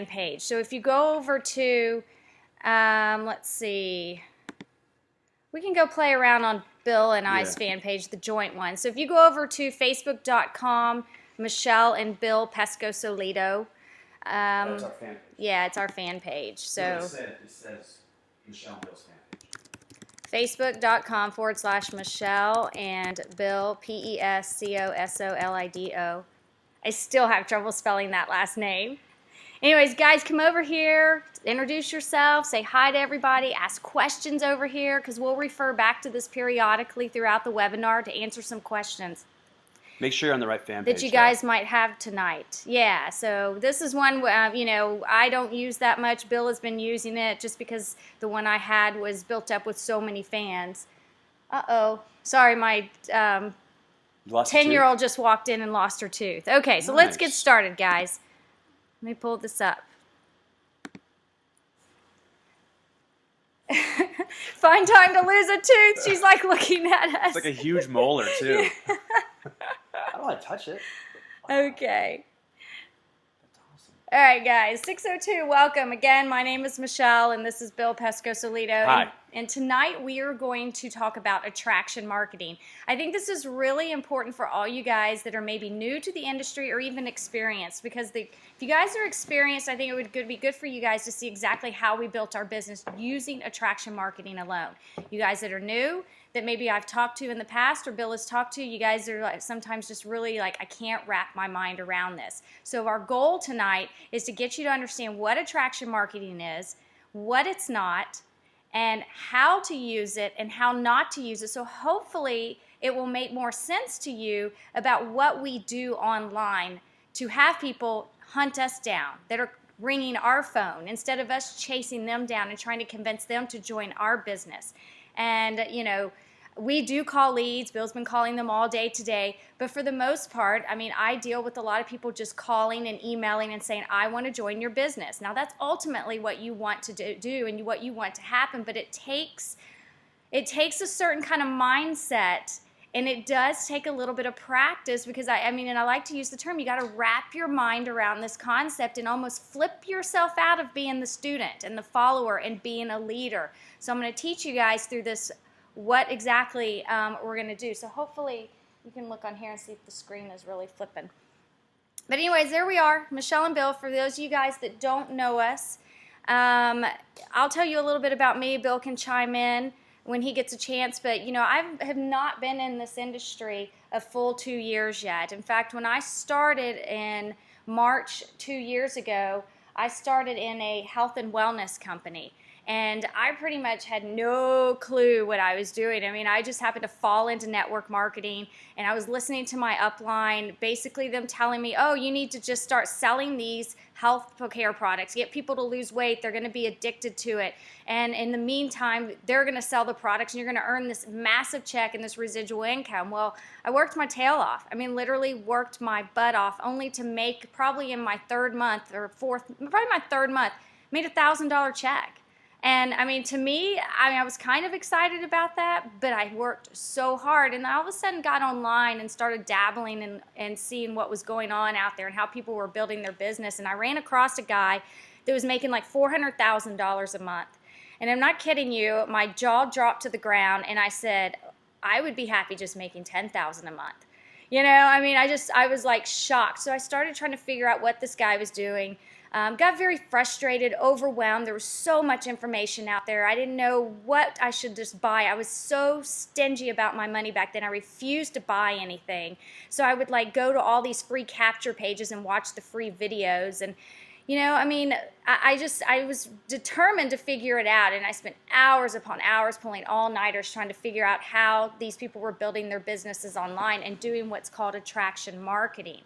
page. So if you go over to, let's see, we can go play around on Bill and I's fan page, the joint one. So if you go over to facebook.com, Michelle and Bill Pescosolido. That's our fan page. Yeah, it's our fan page. So it says Michelle and Bill's fan page. Facebook.com/Michelle and Bill, Pescosolido. I still have trouble spelling that last name. Anyways, guys, come over here, introduce yourself, say hi to everybody, ask questions over here, because we'll refer back to this periodically throughout the webinar to answer some questions. Make sure you're on the right fan page. That you guys might have tonight. Yeah, so this is one, I don't use that much. Bill has been using it just because the one I had was built up with so many fans. Uh-oh. Sorry, my 10-year-old just walked in and lost her tooth. Okay, so let's get started, guys. Let me pull this up. Find time to lose a tooth. She's like looking at us. It's like a huge molar, too. I don't want to touch it. Okay. That's awesome. All right, guys. 602, welcome. Again, my name is Michelle, and this is Bill Pescosolido. Hi. And tonight we are going to talk about attraction marketing. I think this is really important for all you guys that are maybe new to the industry or even experienced, because if you guys are experienced, I think it would be good for you guys to see exactly how we built our business using attraction marketing alone. You guys that are new, that maybe I've talked to in the past or Bill has talked to, you guys are like sometimes just really like, I can't wrap my mind around this. So our goal tonight is to get you to understand what attraction marketing is, what it's not, and how to use it and how not to use it. So hopefully it will make more sense to you about what we do online to have people hunt us down that are ringing our phone instead of us chasing them down and trying to convince them to join our business. And, we do call leads. Bill's been calling them all day today. But for the most part, I deal with a lot of people just calling and emailing and saying, I want to join your business. Now, that's ultimately what you want to do and what you want to happen. But it takes a certain kind of mindset, and it does take a little bit of practice because, and I like to use the term, you got to wrap your mind around this concept and almost flip yourself out of being the student and the follower and being a leader. So I'm going to teach you guys through this what exactly we're going to do. So hopefully you can look on here and see if the screen is really flipping. But anyways, there we are, Michelle and Bill. For those of you guys that don't know us, I'll tell you a little bit about me. Bill can chime in when he gets a chance. But, I have not been in this industry a full 2 years yet. In fact, when I started in March 2 years ago, I started in a health and wellness company. And I pretty much had no clue what I was doing. I just happened to fall into network marketing, and I was listening to my upline, basically them telling me, oh, you need to just start selling these health care products, get people to lose weight, they're going to be addicted to it. And in the meantime, they're going to sell the products, and you're going to earn this massive check and this residual income. Well, I worked my tail off. Literally worked my butt off, only to make, probably in my third month or probably my third month, made $1,000 check. And to me, I was kind of excited about that, but I worked so hard. And all of a sudden got online and started dabbling and seeing what was going on out there and how people were building their business. And I ran across a guy that was making like $400,000 a month. And I'm not kidding you, my jaw dropped to the ground and I said, I would be happy just making $10,000 a month. I was like shocked. So I started trying to figure out what this guy was doing. Got very frustrated, overwhelmed. There was so much information out there. I didn't know what I should just buy. I was so stingy about my money back then. I refused to buy anything. So I would go to all these free capture pages and watch the free videos. And, I was determined to figure it out. And I spent hours upon hours pulling all-nighters trying to figure out how these people were building their businesses online and doing what's called attraction marketing.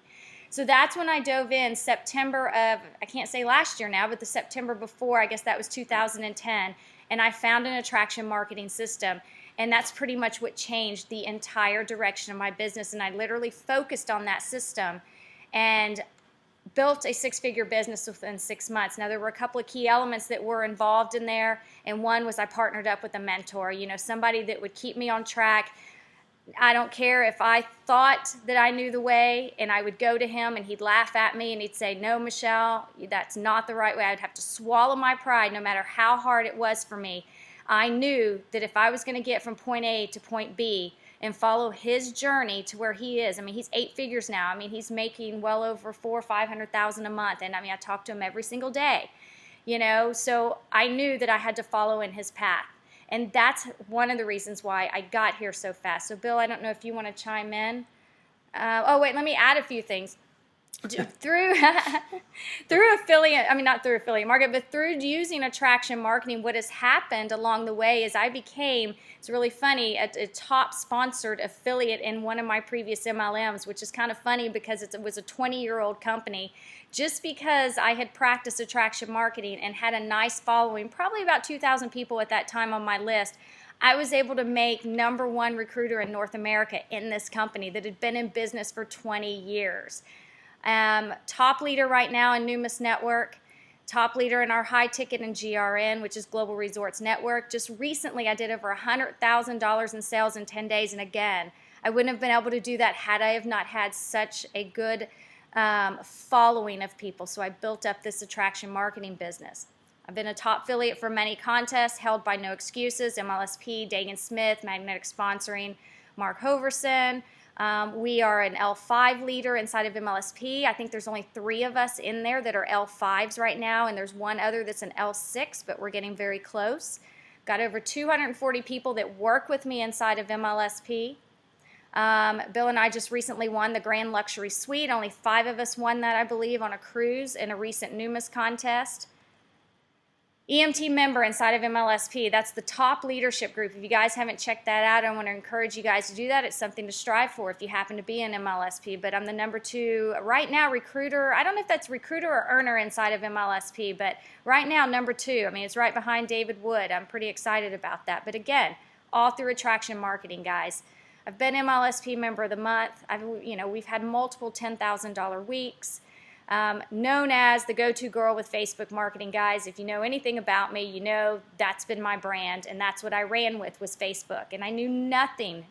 So that's when I dove in September of, I can't say last year now, but the September before, I guess that was 2010, and I found an attraction marketing system, and that's pretty much what changed the entire direction of my business, and I literally focused on that system and built a six-figure business within 6 months. Now, there were a couple of key elements that were involved in there, and one was I partnered up with a mentor, somebody that would keep me on track, I don't care if I thought that I knew the way, and I would go to him and he'd laugh at me and he'd say, no, Michelle, that's not the right way. I'd have to swallow my pride no matter how hard it was for me. I knew that if I was going to get from point A to point B and follow his journey to where he is, I mean, he's 8 figures now. I mean, he's making well over $400,000 or $500,000 a month, and I mean, I talk to him every single day, you know, so I knew that I had to follow in his path. And that's one of the reasons why I got here so fast. So, Bill, I don't know if you want to chime in. Oh, wait, let me add a few things. Through affiliate, I mean, not through affiliate market, but through using attraction marketing, what has happened along the way is I became, it's really funny, a top sponsored affiliate in one of my previous MLMs, which is kind of funny because it was a 20-year-old company. Just because I had practiced attraction marketing and had a nice following, probably about 2,000 people at that time on my list, I was able to make #1 recruiter in North America in this company that had been in business for 20 years. Top leader right now in Numis Network, top leader in our high ticket in GRN, which is Global Resorts Network. Just recently I did over $100,000 in sales in 10 days, and again, I wouldn't have been able to do that had I have not had such a good following of people. So I built up this attraction marketing business. I've been a top affiliate for many contests held by No Excuses, MLSP, Dagan Smith, Magnetic Sponsoring, Mark Hoverson. We are an L5 leader inside of MLSP. I think there's only 3 of us in there that are L5s right now, and there's one other that's an L6, but we're getting very close. Got over 240 people that work with me inside of MLSP. Bill and I just recently won the Grand Luxury Suite. Only 5 of us won that, I believe, on a cruise in a recent Numis contest. EMT member inside of MLSP. That's the top leadership group. If you guys haven't checked that out, I want to encourage you guys to do that. It's something to strive for if you happen to be in MLSP. But I'm the #2 right now recruiter. I don't know if that's recruiter or earner inside of MLSP, but right now #2. I mean, it's right behind David Wood. I'm pretty excited about that. But again, all through attraction marketing, guys. I've been MLSP member of the month. We've had multiple $10,000 weeks. Known as the go-to girl with Facebook marketing, guys. If you know anything about me, you know that's been my brand, and that's what I ran with was Facebook. And I knew nothing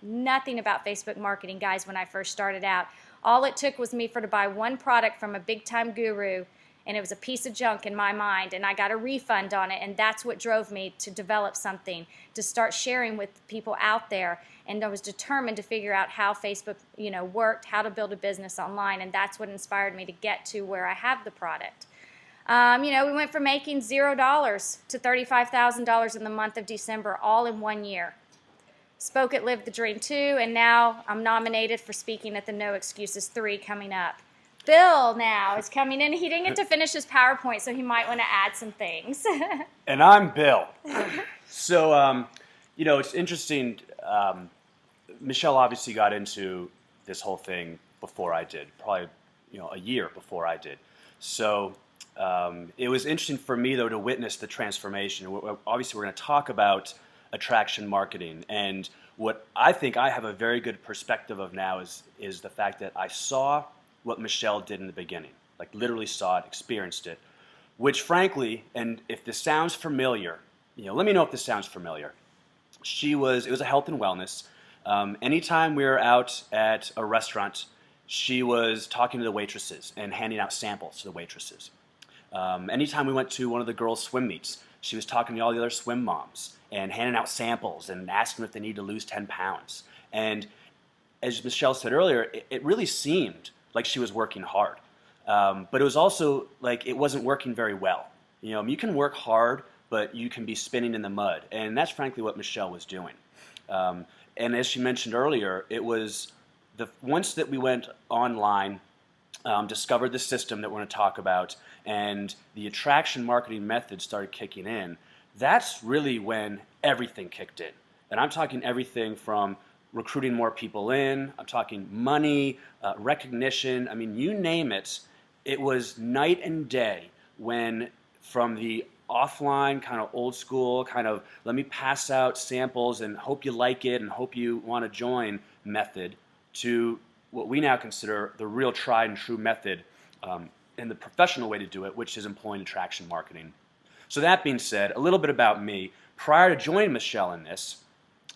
about Facebook marketing, guys, when I first started out. All it took was me to buy one product from a big-time guru, and it was a piece of junk in my mind, and I got a refund on it, and that's what drove me to develop something, to start sharing with people out there. And I was determined to figure out how Facebook, worked, how to build a business online, and that's what inspired me to get to where I have the product. We went from making $0 to $35,000 in the month of December, all in 1 year. Spoke at Live the Dream 2, and now I'm nominated for speaking at the No Excuses 3 coming up. Bill now is coming in. He didn't get to finish his PowerPoint, so he might want to add some things. And I'm Bill. So, it's interesting. Michelle obviously got into this whole thing before I did, probably a year before I did. So it was interesting for me, though, to witness the transformation. Obviously, we're going to talk about attraction marketing, and what I think I have a very good perspective of now is the fact that I saw what Michelle did in the beginning, like literally saw it, experienced it, which frankly, and if this sounds familiar, let me know if this sounds familiar. It was a health and wellness. Anytime we were out at a restaurant, she was talking to the waitresses and handing out samples to the waitresses. Anytime we went to one of the girls' swim meets, she was talking to all the other swim moms and handing out samples and asking if they need to lose 10 pounds. And as Michelle said earlier, it really seemed like she was working hard. But it was also like it wasn't working very well. You can work hard, but you can be spinning in the mud. And that's frankly what Michelle was doing. And as she mentioned earlier, it was once that we went online, discovered the system that we're going to talk about, and the attraction marketing method started kicking in, that's really when everything kicked in. And I'm talking everything from recruiting more people in, I'm talking money, recognition, I mean, you name it. It was night and day when from the offline, kind of old school, kind of let me pass out samples and hope you like it and hope you want to join method to what we now consider the real tried and true method and the professional way to do it, which is employing attraction marketing. So that being said, a little bit about me. Prior to joining Michelle in this,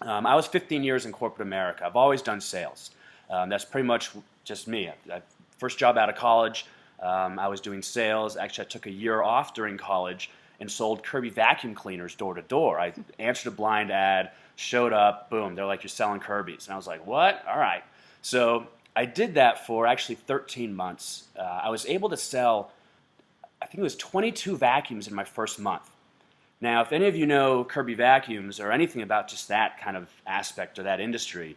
I was 15 years in corporate America. I've always done sales. That's pretty much just me. First job out of college, I was doing sales. Actually, I took a year off during college and sold Kirby vacuum cleaners door to door. I answered a blind ad, showed up, boom, they're like, you're selling Kirby's. And I was like, what? All right. So I did that for actually 13 months. I was able to sell, I think it was 22 vacuums in my first month. Now, if any of you know Kirby vacuums or anything about just that kind of aspect or that industry,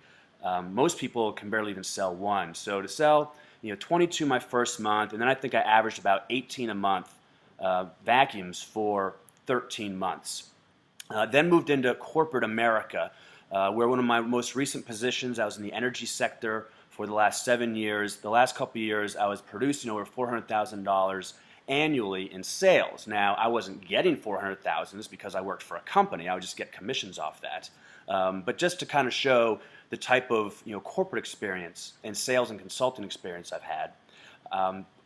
most people can barely even sell one. So to sell, 22 my first month, and then I think I averaged about 18 a month vacuums for 13 months. Then moved into corporate America, where one of my most recent positions, I was in the energy sector for the last 7 years. The last couple of years, I was producing over $400,000 annually in sales. Now, I wasn't getting $400,000 because I worked for a company. I would just get commissions off that. But just to kind of show the type of corporate experience and sales and consulting experience I've had,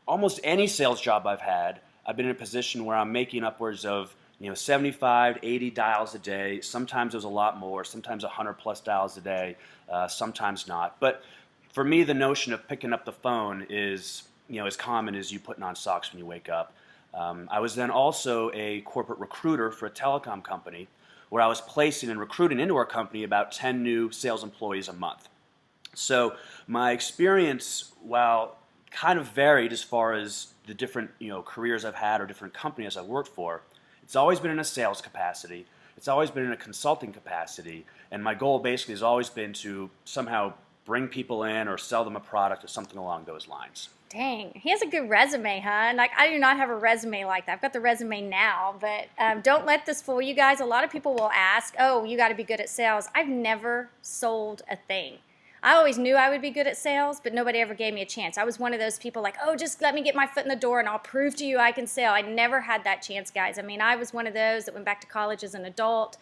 almost any sales job I've had, I've been in a position where I'm making upwards of 75, 80 dials a day. Sometimes it was a lot more. Sometimes 100 plus dials a day. Sometimes not. But for me, the notion of picking up the phone is as common as you putting on socks when you wake up. I was then also a corporate recruiter for a telecom company where I was placing and recruiting into our company about 10 new sales employees a month. So my experience, while kind of varied as far as the different careers I've had or different companies I've worked for, it's always been in a sales capacity. It's always been in a consulting capacity. And my goal basically has always been to somehow bring people in or sell them a product or something along those lines. Dang, he has a good resume, huh? Like, I do not have a resume like that. I've got the resume now, but don't let this fool you guys. A lot of people will ask, oh, you got to be good at sales. I've never sold a thing. I always knew I would be good at sales, but nobody ever gave me a chance. I was one of those people like, oh, just let me get my foot in the door and I'll prove to you I can sell. I never had that chance, guys. I mean, I was one of those that went back to college as an adult,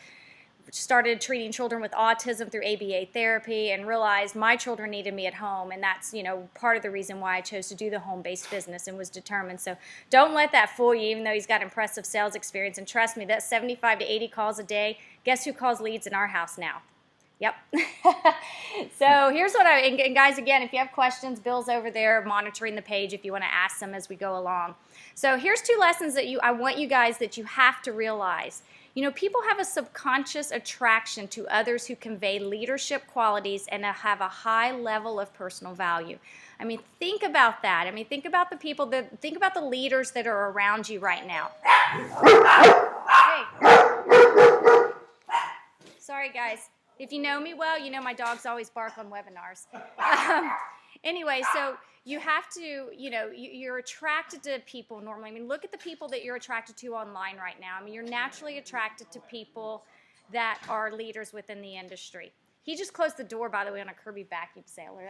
started treating children with autism through ABA therapy, and realized my children needed me at home, and that's part of the reason why I chose to do the home-based business and was determined. So don't let that fool you, even though he's got impressive sales experience. And trust me, that's 75 to 80 calls a day. Guess who calls leads in our house now? Yep. So here's what and guys, again, if you have questions, Bill's over there monitoring the page if you want to ask them as we go along. So here's 2 lessons that I want you guys that you have to realize. People have a subconscious attraction to others who convey leadership qualities and have a high level of personal value. I mean, think about that. I mean, think about think about the leaders that are around you right now. Hey. Sorry, guys. If you know me well, my dogs always bark on webinars. Anyway, so you have to, you're attracted to people normally. I mean, look at the people that you're attracted to online right now. I mean, you're naturally attracted to people that are leaders within the industry. He just closed the door, by the way, on a Kirby vacuum sailor.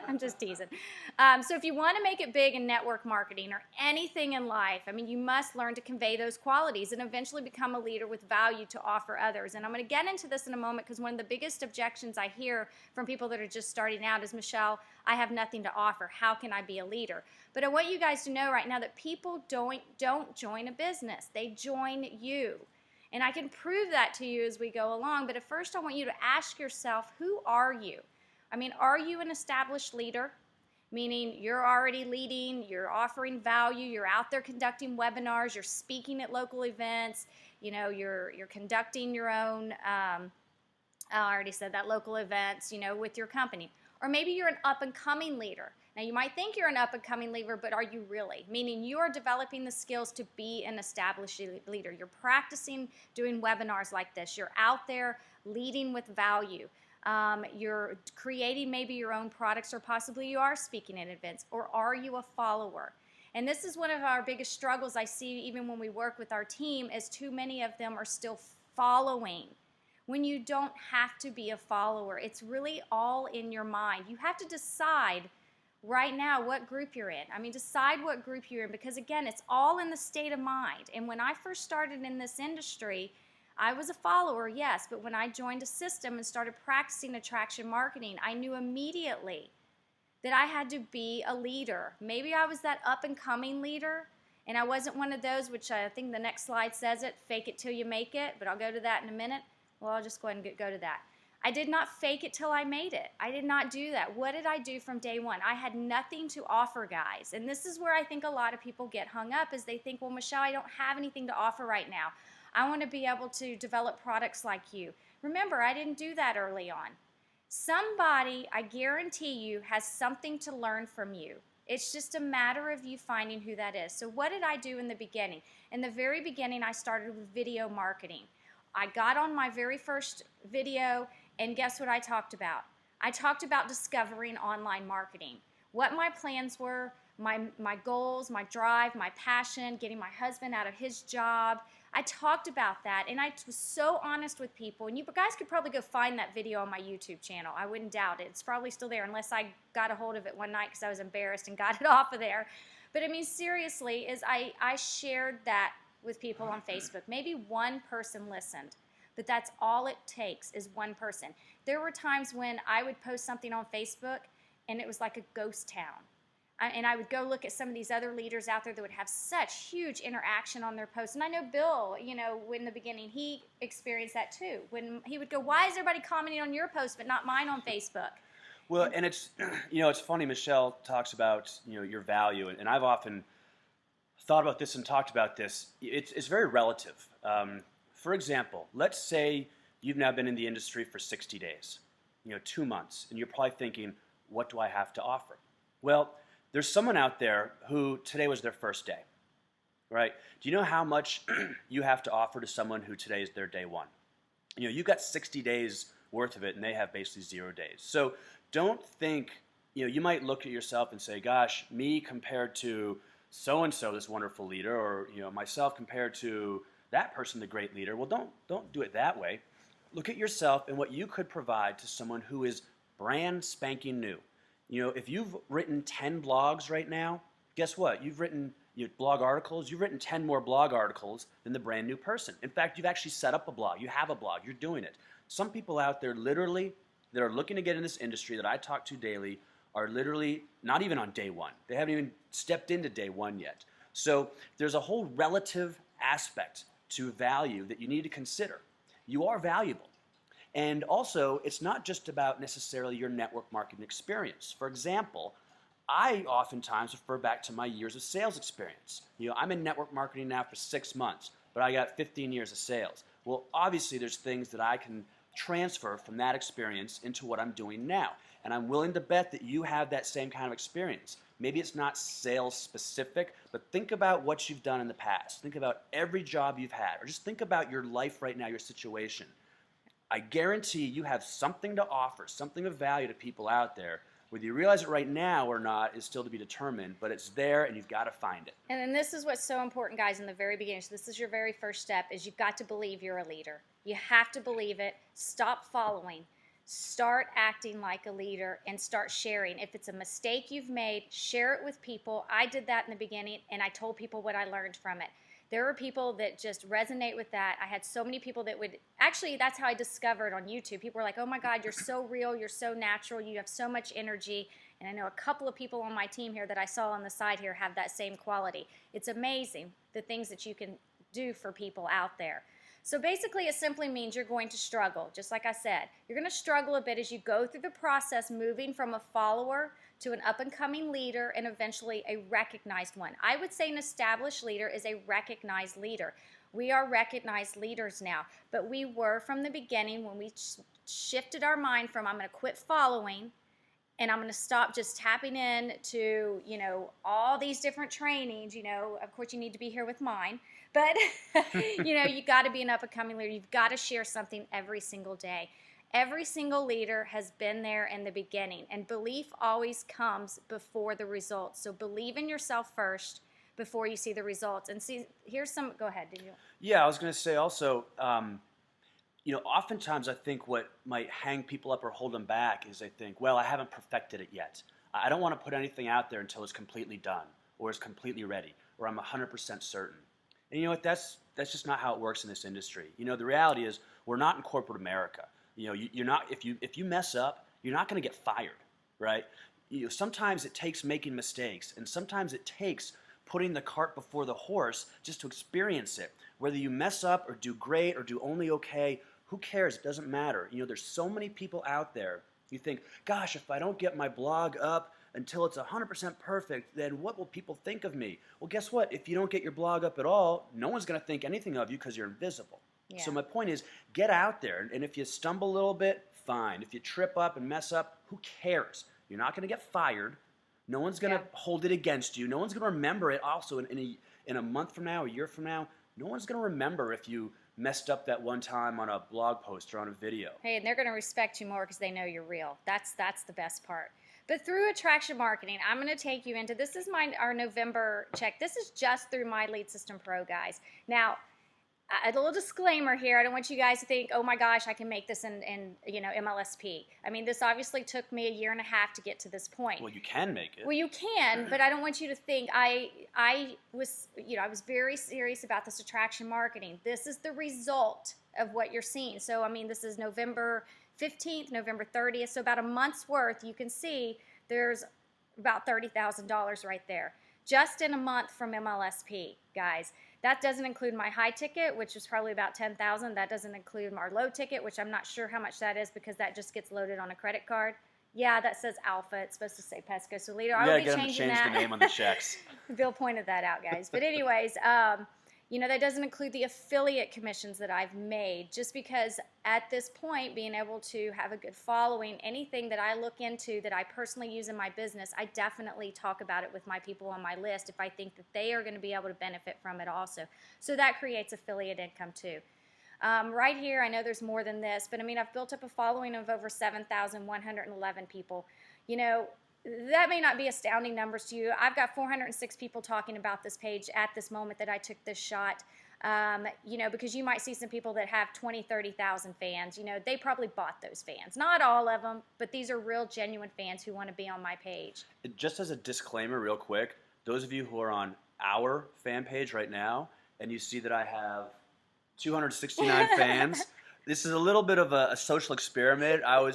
I'm just teasing. So if you want to make it big in network marketing or anything in life, I mean, you must learn to convey those qualities and eventually become a leader with value to offer others. And I'm going to get into this in a moment because one of the biggest objections I hear from people that are just starting out is, Michelle, I have nothing to offer. How can I be a leader? But I want you guys to know right now that people don't join a business. They join you. And I can prove that to you as we go along. But at first, I want you to ask yourself, who are you? I mean, are you an established leader? Meaning you're already leading, you're offering value, you're out there conducting webinars, you're speaking at local events, you're conducting your own, I already said that, local events, with your company. Or maybe you're an up-and-coming leader. Now, you might think you're an up-and-coming leader, but are you really? Meaning you are developing the skills to be an established leader. You're practicing doing webinars like this. You're out there leading with value. You're creating maybe your own products, or possibly you are speaking at events. Or are you a follower? And this is one of our biggest struggles I see even when we work with our team, is too many of them are still following. When you don't have to be a follower, it's really all in your mind. You have to decide right now what group you're in. I mean, decide what group you're in, because again, it's all in the state of mind. And when I first started in this industry, I was a follower, yes, but when I joined a system and started practicing attraction marketing, I knew immediately that I had to be a leader. Maybe I was that up-and-coming leader, and I wasn't one of those, which I think the next slide says it, fake it till you make it, but I'll go to that in a minute. Well, I'll just go ahead and go to that. I did not fake it till I made it. I did not do that. What did I do from day one? I had nothing to offer, guys. And this is where I think a lot of people get hung up, is they think, well, Michelle, I don't have anything to offer right now. I want to be able to develop products like you. Remember, I didn't do that early on. Somebody, I guarantee you, has something to learn from you. It's just a matter of you finding who that is. So what did I do in the beginning? In the very beginning, I started with video marketing. I got on my very first video, and guess what I talked about? I talked about discovering online marketing, what my plans were, my goals, my drive, my passion, getting my husband out of his job. I talked about that, and I was so honest with people. And you guys could probably go find that video on my YouTube channel. I wouldn't doubt it. It's probably still there, unless I got a hold of it one night because I was embarrassed and got it off of there. But I mean, seriously, I shared that with people on Facebook. Maybe one person listened, but that's all it takes, is one person. There were times when I would post something on Facebook, and it was like a ghost town. And I would go look at some of these other leaders out there that would have such huge interaction on their posts. And I know Bill, you know, in the beginning, he experienced that too. When he would go, why is everybody commenting on your post but not mine on Facebook? Well, and it's, you know, it's funny, Michelle talks about, you know, your value, and I've often thought about this and talked about this. It's very relative. For example, let's say you've now been in the industry for 60 days, you know, 2 months, and you're probably thinking, what do I have to offer? Well, there's someone out there who today was their first day, right? Do you know how much you have to offer to someone who today is their day one? You know, you've got 60 days worth of it, and they have basically 0 days. So don't think, you know, you might look at yourself and say, gosh, me compared to so-and-so, this wonderful leader, or, you know, myself compared to that person, the great leader. Well, don't do it that way. Look at yourself and what you could provide to someone who is brand spanking new. You know, if you've written 10 blogs right now, guess what? You've written blog articles. You've written 10 more blog articles than the brand new person. In fact, you've actually set up a blog. You have a blog. You're doing it. Some people out there literally that are looking to get in this industry that I talk to daily are literally not even on day one. They haven't even stepped into day one yet. So there's a whole relative aspect to value that you need to consider. You are valuable. And also, it's not just about necessarily your network marketing experience. For example, I oftentimes refer back to my years of sales experience. You know, I'm in network marketing now for 6 months, but I got 15 years of sales. Well, obviously, there's things that I can transfer from that experience into what I'm doing now. And I'm willing to bet that you have that same kind of experience. Maybe it's not sales specific, but think about what you've done in the past. Think about every job you've had, or just think about your life right now, your situation. I guarantee you have something to offer, something of value to people out there. Whether you realize it right now or not is still to be determined, but it's there and you've got to find it. And then this is what's so important, guys, in the very beginning. So this is your very first step, is you've got to believe you're a leader. You have to believe it. Stop following. Start acting like a leader and start sharing. If it's a mistake you've made, share it with people. I did that in the beginning, and I told people what I learned from it. There were people that just resonate with that. I had so many people that would, actually, that's how I discovered on YouTube. People were like, oh my God, you're so real, you're so natural, you have so much energy. And I know a couple of people on my team here that I saw on the side here have that same quality. It's amazing the things that you can do for people out there. So basically, it simply means you're going to struggle. Just like I said, you're going to struggle a bit as you go through the process, moving from a follower to an up-and-coming leader and eventually a recognized one. I would say an established leader is a recognized leader. We are recognized leaders now, but we were from the beginning when we shifted our mind from I'm going to quit following and I'm going to stop just tapping in to, you know, all these different trainings. You know, of course, you need to be here with mine. But, you know, you got to be an up-and-coming leader. You've got to share something every single day. Every single leader has been there in the beginning. And belief always comes before the results. So believe in yourself first before you see the results. And see, here's some, go ahead. Did you? Yeah, I was going to say also, you know, oftentimes I think what might hang people up or hold them back is they think, well, I haven't perfected it yet. I don't want to put anything out there until it's completely done or it's completely ready or I'm 100% certain. And you know what? That's just not how it works in this industry. You know, the reality is we're not in corporate America. You know, you're not, if you mess up, you're not going to get fired, right? You know, sometimes it takes making mistakes, and sometimes it takes putting the cart before the horse just to experience it. Whether you mess up or do great or do only okay, Who cares? It doesn't matter. You know, there's so many people out there. You think, gosh, if I don't get my blog up until it's 100% perfect, then what will people think of me? Well, guess what? If you don't get your blog up at all, no one's going to think anything of you because you're invisible. Yeah. So my point is, get out there. And if you stumble a little bit, fine. If you trip up and mess up, who cares? You're not going to get fired. No one's going to hold it against you. No one's going to remember it also in a month from now, a year from now. No one's going to remember if you messed up that one time on a blog post or on a video. Hey, and they're going to respect you more because they know you're real. That's the best part. But through attraction marketing, I'm going to take you into, this is our November check. This is just through My Lead System Pro, guys. Now, a little disclaimer here. I don't want you guys to think, oh my gosh, I can make this in MLSP. I mean, this obviously took me a year and a half to get to this point. Well, you can make it. Well, you can, but I don't want you to think I was very serious about this attraction marketing. This is the result of what you're seeing. So, I mean, this is November 15th, November 30th. So about a month's worth, you can see there's about $30,000 right there. Just in a month from MLSP, guys. That doesn't include my high ticket, which was probably about $10,000. That doesn't include our low ticket, which I'm not sure how much that is because that just gets loaded on a credit card. Yeah, that says Alpha. It's supposed to say Pescosolido. I will be changing that. Change the name on the checks. Bill pointed that out, guys. But anyways, that doesn't include the affiliate commissions that I've made, just because at this point, being able to have a good following, anything that I look into that I personally use in my business, I definitely talk about it with my people on my list if I think that they are going to be able to benefit from it also. So that creates affiliate income too. Right here, I know there's more than this, but I mean, I've built up a following of over 7,111 people. You know, that may not be astounding numbers to you. I've got 406 people talking about this page at this moment that I took this shot. Because you might see some people that have 20, 30,000 fans. They probably bought those fans. Not all of them, but these are real, genuine fans who want to be on my page. Just as a disclaimer real quick, those of you who are on our fan page right now, and you see that I have 269 fans, this is a little bit of a social experiment. I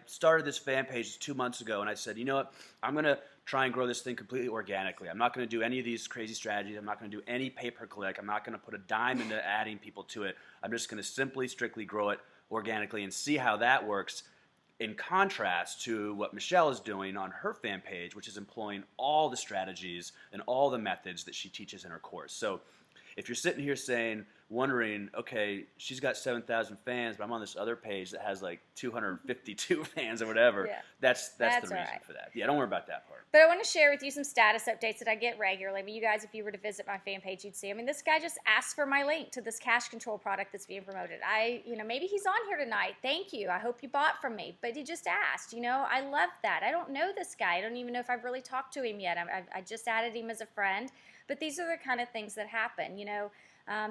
started this fan page 2 months ago, and I said, you know what, I'm going to try and grow this thing completely organically. I'm not going to do any of these crazy strategies. I'm not going to do any pay-per-click. I'm not going to put a dime into adding people to it. I'm just going to strictly grow it organically and see how that works, in contrast to what Michelle is doing on her fan page, which is employing all the strategies and all the methods that she teaches in her course. So if you're sitting here wondering, okay, she's got 7,000 fans, but I'm on this other page that has like 252 fans or whatever, that's the reason for that. Yeah, don't worry about that part. But I want to share with you some status updates that I get regularly. I mean, you guys, if you were to visit my fan page, you'd see. I mean, this guy just asked for my link to this cash control product that's being promoted. Maybe he's on here tonight. Thank you. I hope you bought from me. But he just asked. I love that. I don't know this guy. I don't even know if I've really talked to him yet. I just added him as a friend. But these are the kind of things that happen.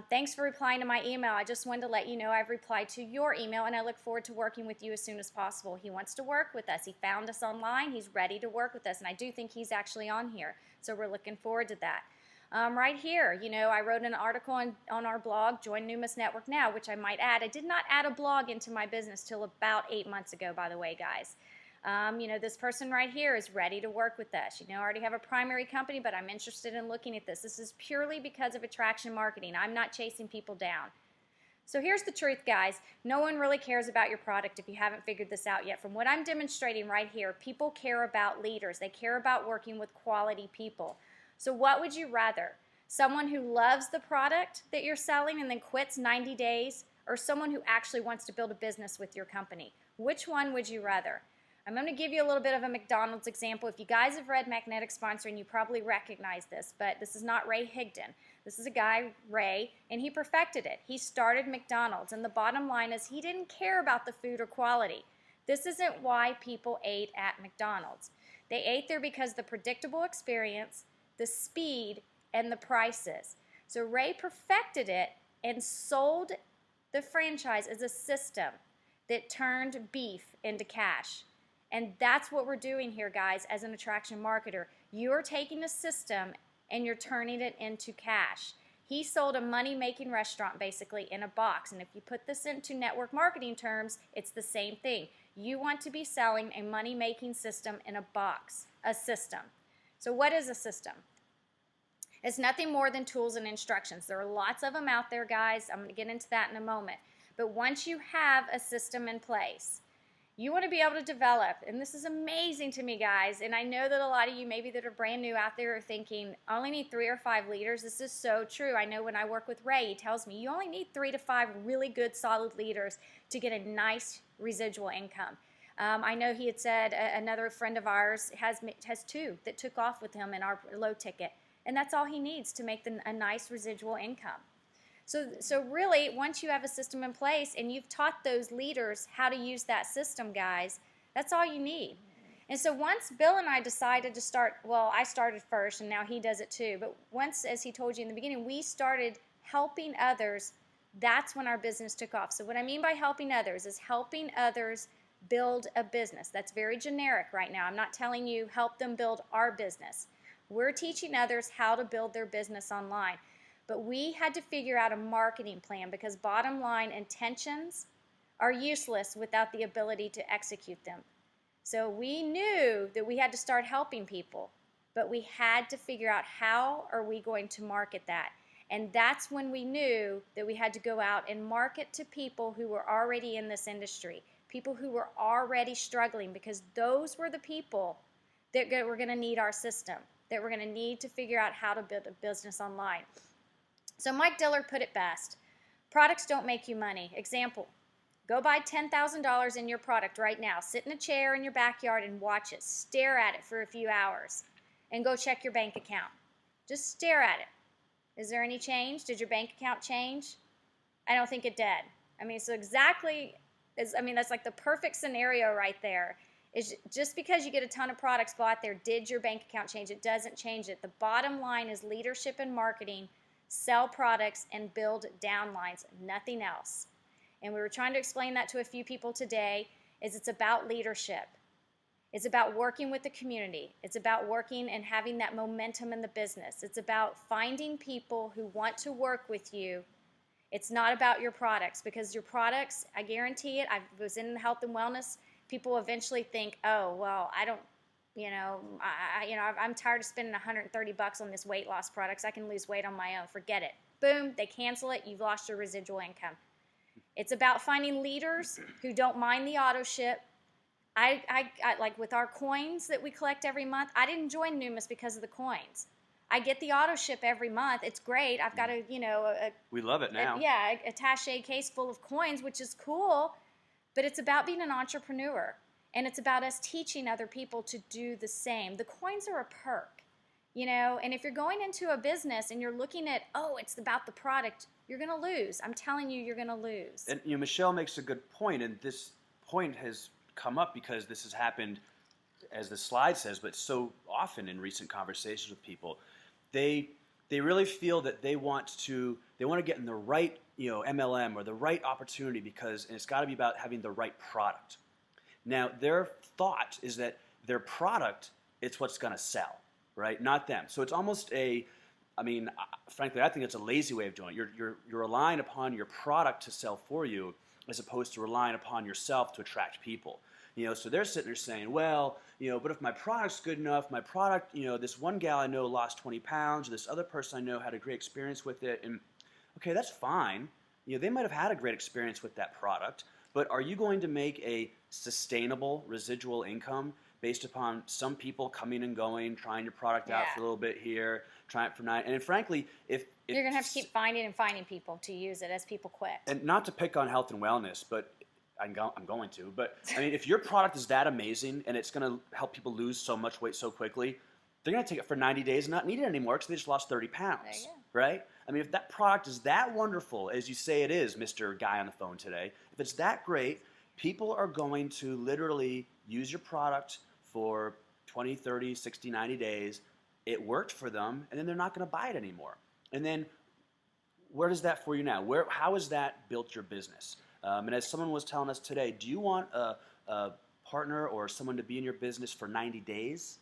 Thanks for replying to my email. I just wanted to let you know I've replied to your email, and I look forward to working with you as soon as possible. He wants to work with us. He found us online. He's ready to work with us, and I do think he's actually on here. So we're looking forward to that. Right here, I wrote an article on our blog, Join Numis Network Now, which I might add. I did not add a blog into my business till about 8 months ago, by the way, guys. This person right here is ready to work with us. I already have a primary company, but I'm interested in looking at this. This is purely because of attraction marketing. I'm not chasing people down. So here's the truth, guys. No one really cares about your product if you haven't figured this out yet. From what I'm demonstrating right here, people care about leaders. They care about working with quality people. So what would you rather? Someone who loves the product that you're selling and then quits 90 days, or someone who actually wants to build a business with your company? Which one would you rather? I'm going to give you a little bit of a McDonald's example. If you guys have read Magnetic Sponsoring, you probably recognize this, but this is not Ray Higdon. This is a guy, Ray, and he perfected it. He started McDonald's, and the bottom line is he didn't care about the food or quality. This isn't why people ate at McDonald's. They ate there because of the predictable experience, the speed, and the prices. So Ray perfected it and sold the franchise as a system that turned beef into cash. And that's what we're doing here, guys, as an attraction marketer. You're taking a system and you're turning it into cash. He sold a money-making restaurant, basically, in a box. And if you put this into network marketing terms, it's the same thing. You want to be selling a money-making system in a box, a system. So what is a system? It's nothing more than tools and instructions. There are lots of them out there, guys. I'm going to get into that in a moment. But once you have a system in place, you want to be able to develop, and this is amazing to me, guys, and I know that a lot of you maybe that are brand new out there are thinking, I only need 3 or 5 leaders. This is so true. I know when I work with Ray, he tells me, you only need 3 to 5 really good, solid leaders to get a nice residual income. I know he had said another friend of ours has 2 that took off with him in our low ticket, and that's all he needs to make a nice residual income. So really, once you have a system in place and you've taught those leaders how to use that system, guys, that's all you need. And so once Bill and I decided to start, well, I started first and now he does it too, but once, as he told you in the beginning, we started helping others, that's when our business took off. So what I mean by helping others is helping others build a business. That's very generic right now. I'm not telling you help them build our business. We're teaching others how to build their business online. But we had to figure out a marketing plan because bottom line, intentions are useless without the ability to execute them. So we knew that we had to start helping people, but we had to figure out how are we going to market that. And that's when we knew that we had to go out and market to people who were already in this industry, people who were already struggling, because those were the people that were going to need our system, that were going to need to figure out how to build a business online. So Mike Dillard put it best. Products don't make you money. Example, go buy $10,000 in your product right now. Sit in a chair in your backyard and watch it. Stare at it for a few hours and go check your bank account. Just stare at it. Is there any change? Did your bank account change? I don't think it did. So exactly, that's like the perfect scenario right there. Is just because you get a ton of products, go out there, did your bank account change? It doesn't change it. The bottom line is leadership and marketing. Sell products and build downlines, nothing else. And we were trying to explain that to a few people today, is it's about leadership. It's about working with the community. It's about working and having that momentum in the business. It's about finding people who want to work with you. It's not about your products, because your products, I guarantee it, I was in health and wellness, people eventually think, oh, well, I don't, I'm tired of spending $130 on this weight loss products. I can lose weight on my own. Forget it. Boom, they cancel it. You've lost your residual income. It's about finding leaders who don't mind the auto ship. I like with our coins that we collect every month, I didn't join Numis because of the coins. I get the auto ship every month. It's great. I've got we love it now. A attaché case full of coins, which is cool, but it's about being an entrepreneur. And it's about us teaching other people to do the same. The coins are a perk, and if you're going into a business and you're looking at, oh, it's about the product, you're going to lose. I'm telling you, you're going to lose. And Michelle makes a good point, and this point has come up because this has happened, as the slide says, but so often in recent conversations with people. They really feel that they want to get in the right MLM or the right opportunity, because it's got to be about having the right product. Now, their thought is that their product, it's what's going to sell, right? Not them. So it's almost frankly, I think it's a lazy way of doing it. You're relying upon your product to sell for you, as opposed to relying upon yourself to attract people. So they're sitting there saying, well, but if my product's good enough, my product, this one gal I know lost 20 pounds, or this other person I know had a great experience with it, and okay, that's fine. They might have had a great experience with that product, but are you going to make a sustainable residual income based upon some people coming and going, trying your product out for a little bit here, trying it for 9, and frankly, if you're going to have to keep finding people to use it as people quit. And not to pick on health and wellness, but I'm going to. But if your product is that amazing and it's going to help people lose so much weight so quickly, they're going to take it for 90 days and not need it anymore because they just lost 30 pounds. There you go. Right? If that product is that wonderful, as you say it is, Mr. Guy on the phone today, if it's that great, people are going to literally use your product for 20, 30, 60, 90 days. It worked for them, and then they're not going to buy it anymore. And then where does that for you now? How has that built your business? And as someone was telling us today, do you want a partner or someone to be in your business for 90 days?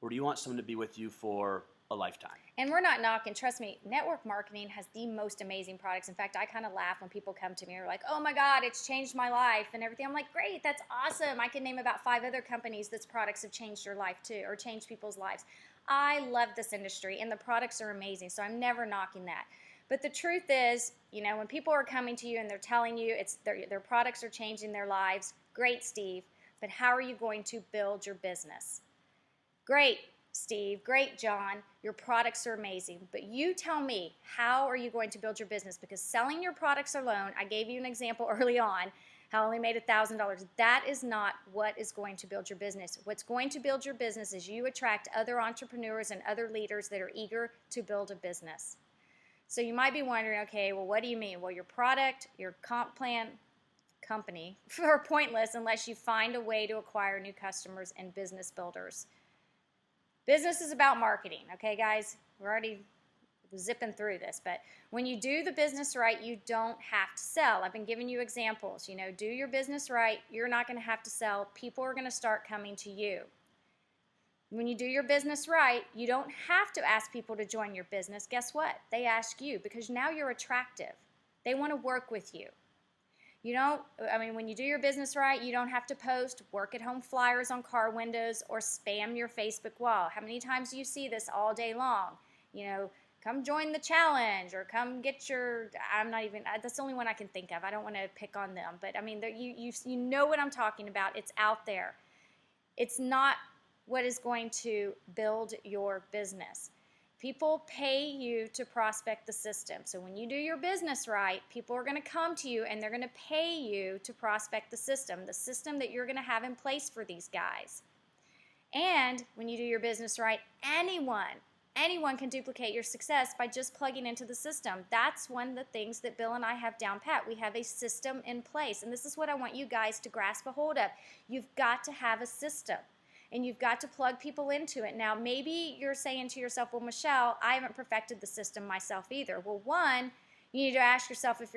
Or do you want someone to be with you for a lifetime? And we're not knocking. Trust me, network marketing has the most amazing products. In fact, I kind of laugh when people come to me and are like, oh my God, it's changed my life and everything. I'm like, great, that's awesome. I can name about 5 other companies that's products have changed your life too, or changed people's lives. I love this industry and the products are amazing, so I'm never knocking that. But the truth is, when people are coming to you and they're telling you their products are changing their lives, great, Steve, but how are you going to build your business? Great, Steve, great, John, your products are amazing, but you tell me, how are you going to build your business? Because selling your products alone, I gave you an example early on, how I only made $1,000. That is not what is going to build your business. What's going to build your business is you attract other entrepreneurs and other leaders that are eager to build a business. So you might be wondering, okay, well, what do you mean? Well, your product, your comp plan, company are pointless unless you find a way to acquire new customers and business builders. Business is about marketing, okay, guys? We're already zipping through this, but when you do the business right, you don't have to sell. I've been giving you examples. Do your business right, you're not going to have to sell. People are going to start coming to you. When you do your business right, you don't have to ask people to join your business. Guess what? They ask you because now you're attractive. They want to work with you. When you do your business right, you don't have to post work-at-home flyers on car windows or spam your Facebook wall. How many times do you see this all day long? Come join the challenge or come get your, that's the only one I can think of. I don't want to pick on them. But, you know what I'm talking about. It's out there. It's not what is going to build your business. People pay you to prospect the system. So when you do your business right, people are going to come to you and they're going to pay you to prospect the system that you're going to have in place for these guys. And when you do your business right, anyone can duplicate your success by just plugging into the system. That's one of the things that Bill and I have down pat. We have a system in place. And this is what I want you guys to grasp a hold of. You've got to have a system. And you've got to plug people into it. Now, maybe you're saying to yourself, well, Michelle, I haven't perfected the system myself either. Well, one, you need to ask yourself if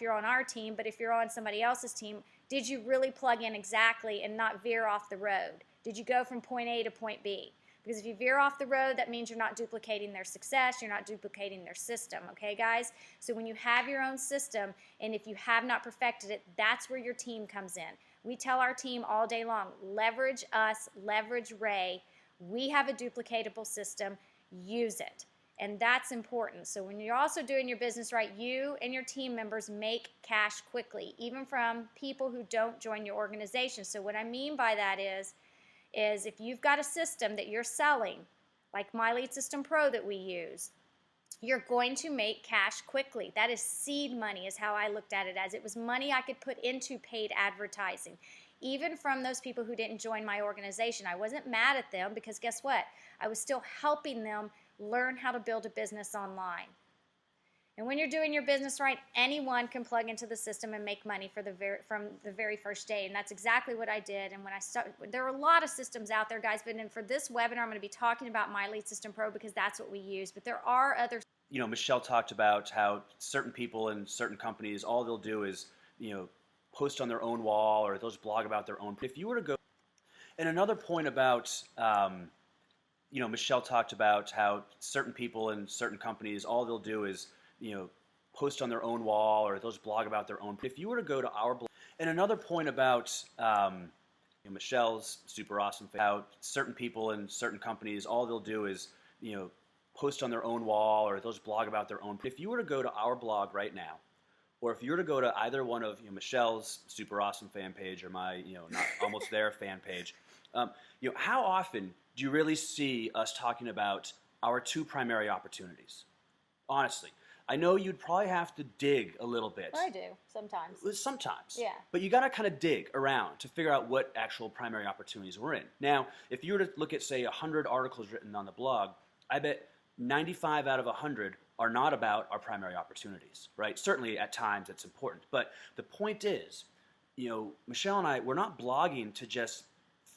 you're on our team, but if you're on somebody else's team, did you really plug in exactly and not veer off the road? Did you go from point A to point B? Because if you veer off the road, that means you're not duplicating their success, you're not duplicating their system, okay, guys? So when you have your own system, and if you have not perfected it, that's where your team comes in. We tell our team all day long, leverage us, leverage Ray. We have a duplicatable system. Use it. And that's important. So when you're also doing your business right, you and your team members make cash quickly, even from people who don't join your organization. So what I mean by that is if you've got a system that you're selling, like My Lead System Pro that we use, you're going to make cash quickly. That is seed money is how I looked at it as. It was money I could put into paid advertising. Even from those people who didn't join my organization. I wasn't mad at them because guess what? I was still helping them learn how to build a business online. And when you're doing your business right, anyone can plug into the system and make money from the very first day. And that's exactly what I did. And when I started, there are a lot of systems out there, guys. But for this webinar, I'm going to be talking about My Lead System Pro because that's what we use. But there are other. Michelle talked about how certain people in certain companies, all they'll do is, post on their own wall or they'll just blog about their own. If you were to go, and another point about, Michelle talked about how certain people in certain companies, all they'll do is, post on their own wall or they'll just blog about their own. If you were to go to our blog, and another point about Michelle's super awesome, how certain people in certain companies, all they'll do is, post on their own wall or they'll just blog about their own. If you were to go to our blog right now, or if you were to go to either one of Michelle's super awesome fan page or my not almost there fan page, how often do you really see us talking about our two primary opportunities? Honestly, I know you'd probably have to dig a little bit. I do sometimes. Sometimes. Yeah. But you got to kind of dig around to figure out what actual primary opportunities we're in. Now, if you were to look at say 100 articles written on the blog, I bet 95 out of 100 are not about our primary opportunities, right? Certainly at times it's important. But the point is, Michelle and I, we're not blogging to just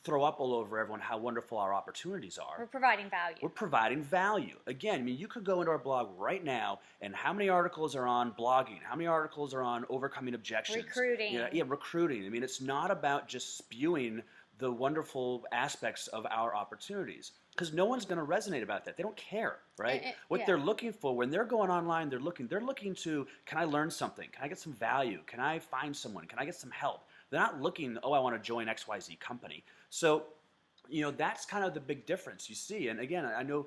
throw up all over everyone how wonderful our opportunities are. We're providing value. We're providing value. Again, you could go into our blog right now and how many articles are on blogging? How many articles are on overcoming objections? Recruiting. Yeah, recruiting. It's not about just spewing the wonderful aspects of our opportunities. Because no one's going to resonate about that. They don't care, right? What they're looking for when they're going online, they're looking to, can I learn something? Can I get some value? Can I find someone? Can I get some help? They're not looking, I want to join XYZ company. So, that's kind of the big difference you see. And again, I know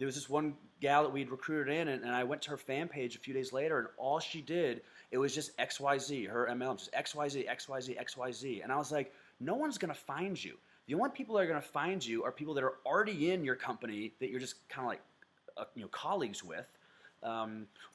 there was this one gal that we'd recruited in, and I went to her fan page a few days later, and all she did, it was just XYZ, her MLM, just XYZ, XYZ, XYZ. And I was like, no one's going to find you. The only people that are going to find you are people that are already in your company that you're just kind of like colleagues with,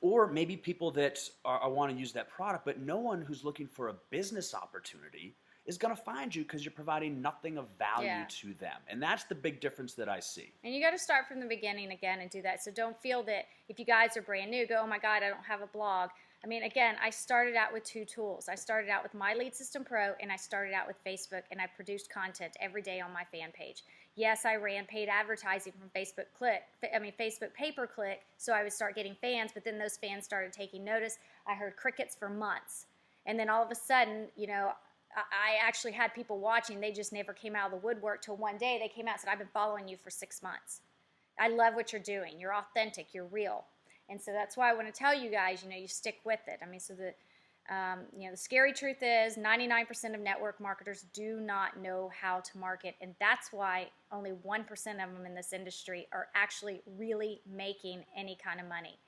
or maybe people that want to use that product, but no one who's looking for a business opportunity is going to find you because you're providing nothing of value to them. And that's the big difference that I see. And you got to start from the beginning again and do that. So don't feel that if you guys are brand new, go, oh my God, I don't have a blog. I mean, again, I started out with 2 tools. I started out with My Lead System Pro, and I started out with Facebook, and I produced content every day on my fan page. Yes, I ran paid advertising from Facebook pay-per-click, so I would start getting fans, but then those fans started taking notice. I heard crickets for months. And then all of a sudden, I actually had people watching. They just never came out of the woodwork till one day they came out and said, I've been following you for 6 months. I love what you're doing. You're authentic. You're real. And so that's why I want to tell you guys, you stick with it. I mean, so the scary truth is 99% of network marketers do not know how to market. And that's why only 1% of them in this industry are actually really making any kind of money.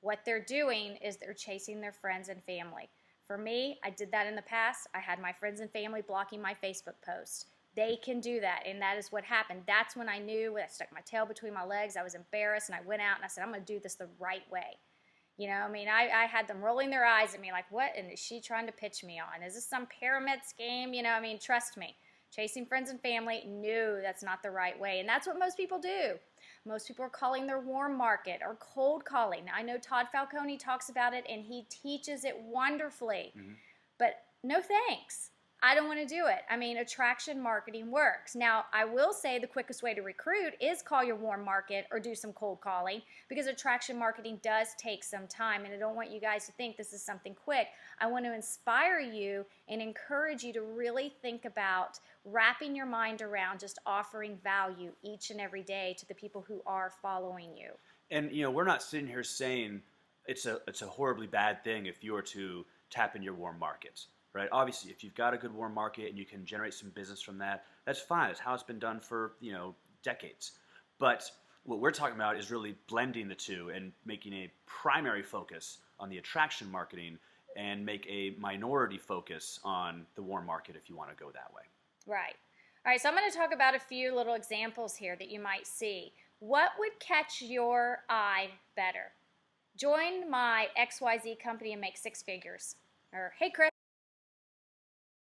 What they're doing is they're chasing their friends and family. For me, I did that in the past. I had my friends and family blocking my Facebook posts. They can do that, and that is what happened. That's when I knew. I stuck my tail between my legs. I was embarrassed, and I went out and I said, I'm going to do this the right way. I had them rolling their eyes at me like, what and is she trying to pitch me on? Is this some pyramid scheme? Trust me. Chasing friends and family, no, that's not the right way. And that's what most people do. Most people are calling their warm market or cold calling. Now, I know Todd Falcone talks about it, and he teaches it wonderfully. Mm-hmm. But no thanks. I don't want to do it. Attraction marketing works. Now, I will say the quickest way to recruit is call your warm market or do some cold calling, because attraction marketing does take some time, and I don't want you guys to think this is something quick. I want to inspire you and encourage you to really think about wrapping your mind around just offering value each and every day to the people who are following you. And we're not sitting here saying it's a horribly bad thing if you were to tap in your warm markets. Right? Obviously, if you've got a good warm market and you can generate some business from that, that's fine. It's how it's been done for decades. But what we're talking about is really blending the two and making a primary focus on the attraction marketing and make a minority focus on the warm market if you want to go that way. Right. All right, so I'm going to talk about a few little examples here that you might see. What would catch your eye better? Join my XYZ company and make 6 figures. Or, hey, Chris.